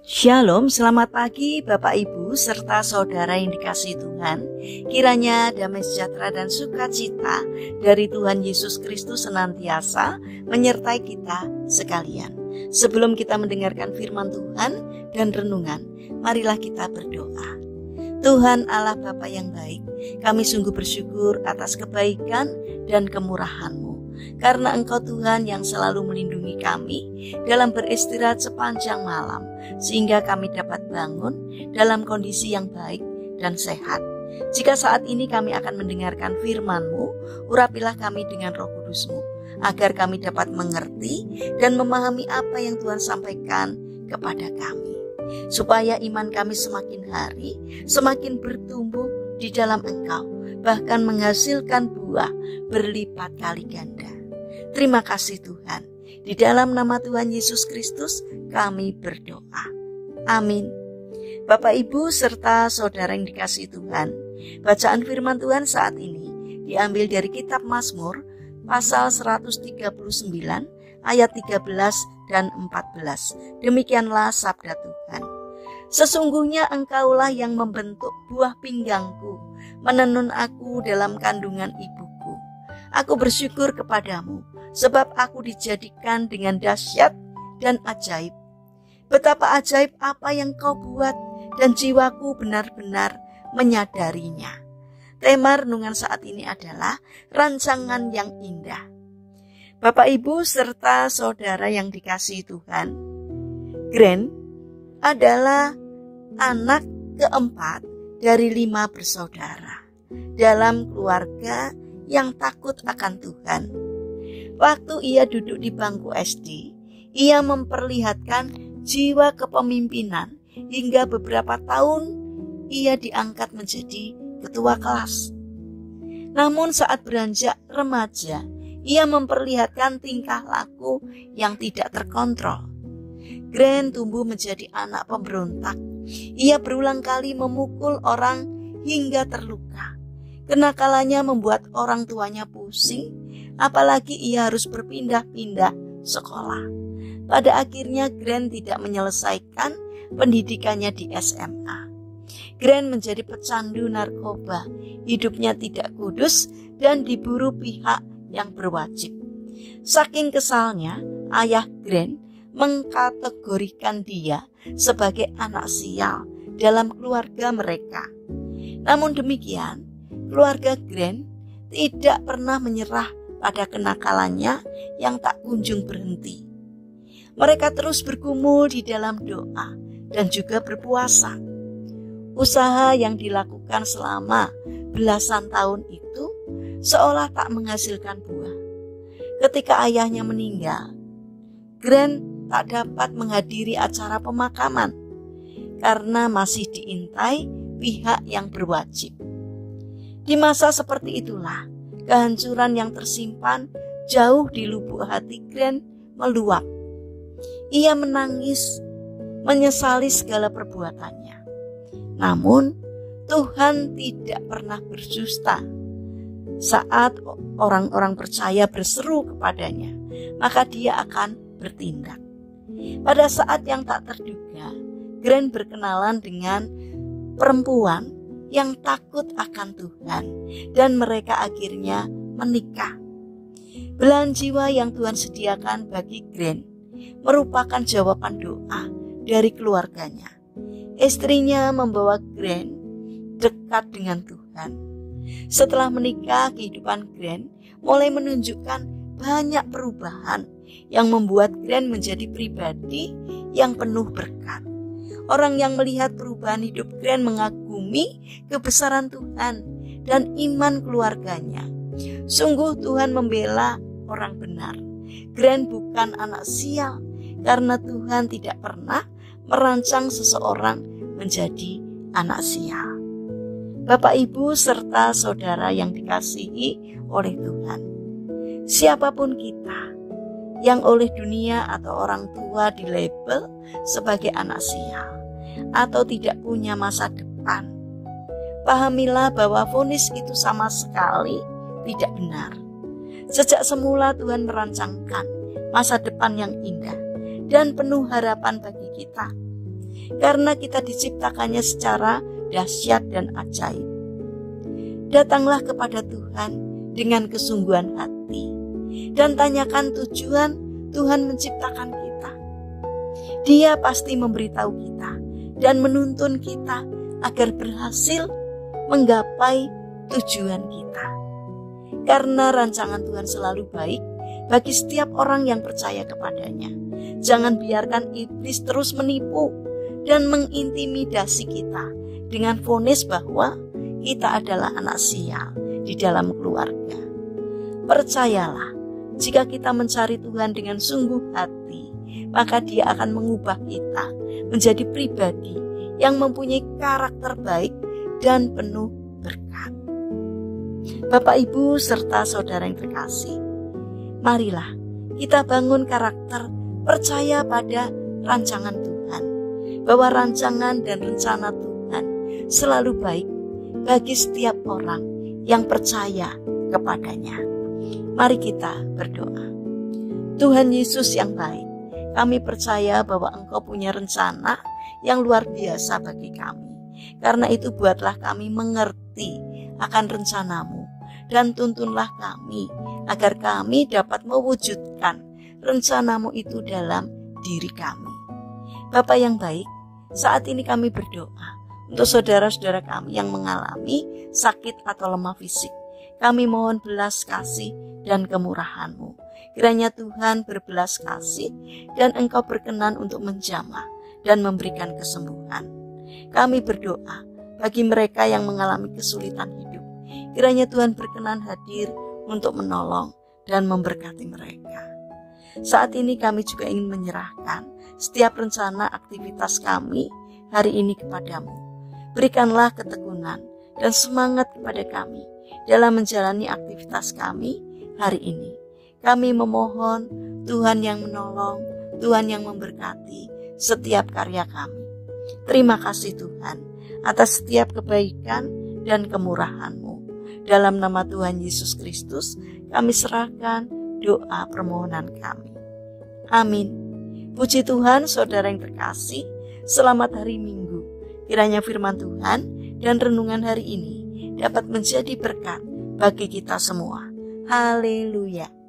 Shalom, selamat pagi Bapak Ibu serta saudara yang dikasihi Tuhan. Kiranya damai sejahtera dan sukacita dari Tuhan Yesus Kristus senantiasa menyertai kita sekalian. Sebelum kita mendengarkan firman Tuhan dan renungan, marilah kita berdoa. Tuhan Allah Bapa yang baik, kami sungguh bersyukur atas kebaikan dan kemurahan-Mu. Karena Engkau Tuhan yang selalu melindungi kami dalam beristirahat sepanjang malam, sehingga kami dapat bangun dalam kondisi yang baik dan sehat. Jika saat ini kami akan mendengarkan firman-Mu, urapilah kami dengan Roh Kudus-Mu, agar kami dapat mengerti dan memahami apa yang Tuhan sampaikan kepada kami, supaya iman kami semakin hari semakin bertumbuh di dalam Engkau, bahkan menghasilkan buah berlipat kali ganda. Terima kasih Tuhan. Di dalam nama Tuhan Yesus Kristus kami berdoa. Amin. Bapak Ibu serta saudara yang dikasihi Tuhan, bacaan firman Tuhan saat ini diambil dari kitab Mazmur pasal 139 ayat 13 dan 14. Demikianlah sabda Tuhan. Sesungguhnya Engkaulah yang membentuk buah pinggangku, menenun aku dalam kandungan ibuku. Aku bersyukur kepadamu, sebab aku dijadikan dengan dahsyat dan ajaib. Betapa ajaib apa yang Kau buat, dan jiwaku benar-benar menyadarinya. Tema renungan saat ini adalah rancangan yang indah. Bapak Ibu serta saudara yang dikasihi Tuhan, Gren adalah anak keempat dari 5 bersaudara dalam keluarga yang takut akan Tuhan. Waktu ia duduk di bangku SD, ia memperlihatkan jiwa kepemimpinan hingga beberapa tahun ia diangkat menjadi ketua kelas. Namun saat beranjak remaja, ia memperlihatkan tingkah laku yang tidak terkontrol. Gren tumbuh menjadi anak pemberontak. Ia berulang kali memukul orang hingga terluka. Kenakalannya membuat orang tuanya pusing, apalagi ia harus berpindah-pindah sekolah. Pada akhirnya Gren tidak menyelesaikan pendidikannya di SMA. Gren menjadi pecandu narkoba, hidupnya tidak kudus dan diburu pihak yang berwajib. Saking kesalnya, ayah Gren mengkategorikan dia sebagai anak sial dalam keluarga mereka. Namun demikian, keluarga Gren tidak pernah menyerah pada kenakalannya yang tak kunjung berhenti. Mereka terus bergumul di dalam doa dan juga berpuasa. Usaha yang dilakukan selama belasan tahun itu seolah tak menghasilkan buah. Ketika ayahnya meninggal, Gren tak dapat menghadiri acara pemakaman karena masih diintai pihak yang berwajib. Di masa seperti itulah, kehancuran yang tersimpan jauh di lubuk hati Gren meluap. Ia menangis, menyesali segala perbuatannya. Namun, Tuhan tidak pernah berdusta. Saat orang-orang percaya berseru kepadanya, maka dia akan bertindak. Pada saat yang tak terduga, Gren berkenalan dengan perempuan yang takut akan Tuhan, dan mereka akhirnya menikah. Belahan jiwa yang Tuhan sediakan bagi Gren merupakan jawaban doa dari keluarganya. Istrinya membawa Gren dekat dengan Tuhan. Setelah menikah, kehidupan Gren mulai menunjukkan banyak perubahan yang membuat Gren menjadi pribadi yang penuh berkat. Orang yang melihat perubahan hidup Gren mengagumi kebesaran Tuhan dan iman keluarganya. Sungguh Tuhan membela orang benar. Gren bukan anak sial, karena Tuhan tidak pernah merancang seseorang menjadi anak sial. Bapak Ibu serta saudara yang dikasihi oleh Tuhan, siapapun kita yang oleh dunia atau orang tua dilabel sebagai anak sial atau tidak punya masa depan, pahamilah bahwa vonis itu sama sekali tidak benar. Sejak semula Tuhan merancangkan masa depan yang indah dan penuh harapan bagi kita. karena kita diciptakannya secara dahsyat dan ajaib. Datanglah kepada Tuhan dengan kesungguhan hati dan tanyakan tujuan Tuhan menciptakan kita. Dia pasti memberitahu kita dan menuntun kita agar berhasil menggapai tujuan kita. Karena rancangan Tuhan selalu baik bagi setiap orang yang percaya kepadanya. Jangan biarkan iblis terus menipu dan mengintimidasi kita dengan vonis bahwa kita adalah anak sial di dalam keluarga. Percayalah, jika kita mencari Tuhan dengan sungguh hati, maka Dia akan mengubah kita menjadi pribadi yang mempunyai karakter baik dan penuh berkat. Bapak, Ibu, serta saudara yang terkasih, marilah kita bangun karakter percaya pada rancangan Tuhan, bahwa rancangan dan rencana Tuhan selalu baik bagi setiap orang yang percaya kepadanya. Mari kita berdoa. Tuhan Yesus yang baik, kami percaya bahwa Engkau punya rencana yang luar biasa bagi kami. Karena itu buatlah kami mengerti akan rencana-Mu dan tuntunlah kami agar kami dapat mewujudkan rencana-Mu itu dalam diri kami. Bapa yang baik, saat ini kami berdoa untuk saudara-saudara kami yang mengalami sakit atau lemah fisik. Kami mohon belas kasih dan kemurahan-Mu. Kiranya Tuhan berbelas kasih dan Engkau berkenan untuk menjamah dan memberikan kesembuhan. Kami berdoa bagi mereka yang mengalami kesulitan hidup. Kiranya Tuhan berkenan hadir untuk menolong dan memberkati mereka. Saat ini kami juga ingin menyerahkan setiap rencana aktivitas kami hari ini kepadamu. Berikanlah ketekunan dan semangat kepada kami dalam menjalani aktivitas kami hari ini. Kami memohon Tuhan yang menolong, Tuhan yang memberkati setiap karya kami. Terima kasih Tuhan atas setiap kebaikan dan kemurahan-Mu. Dalam nama Tuhan Yesus Kristus kami serahkan doa permohonan kami. Amin. Puji Tuhan, saudara yang terkasih, selamat hari Minggu. Kiranya firman Tuhan dan renungan hari ini dapat menjadi berkat bagi kita semua. Haleluya.